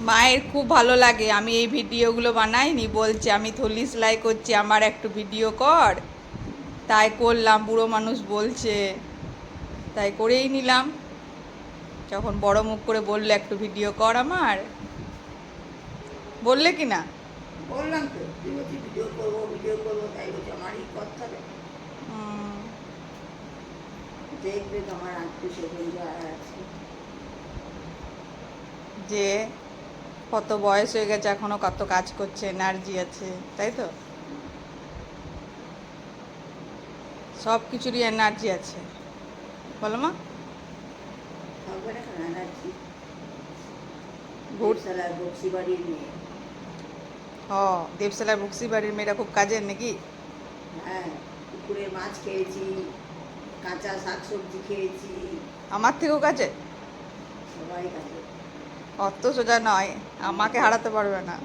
মায়ের খুব ভালো লাগে আমি এই ভিডিওগুলো বানাইনি, বলছে আমি থলি সেলাই করছি, আমার একটু ভিডিও কর। তাই করলাম, বুড়ো মানুষ বলছে, তাই করেই নিলাম। যখন বড় মুখ করে বললে একটু ভিডিও কর আমার, বললে কি না? বললাম তো, তুই বলছি ভিডিও করবো ভিডিও করবো, তাই বলছি আমারই করতে হবে। উম, দেখবে তোমার আত্মীয় স্বজন যারা আছে। যে কত বয়স হয়ে গেছে এখনো কত কাজ করছে, এনার্জি আছে, তাই তো? সব কিছুরই এনার্জি আছে, বলো মা। থাকবে না কেন এনার্জি? ঘুর দেবসালার বক্সি বাড়ির মেয়ে। ও, দেবসালার বক্সি বাড়ির মেয়েরা খুব কাজের নাকি? হ্যাঁ, পুকুরের মাছ খেয়েছি, কাঁচা শাকসবজি খেয়েছি। আমার থেকেও কাজে? সবাই কাছে। অত সোজা নয়, আমাকে হারাতে পারবে না।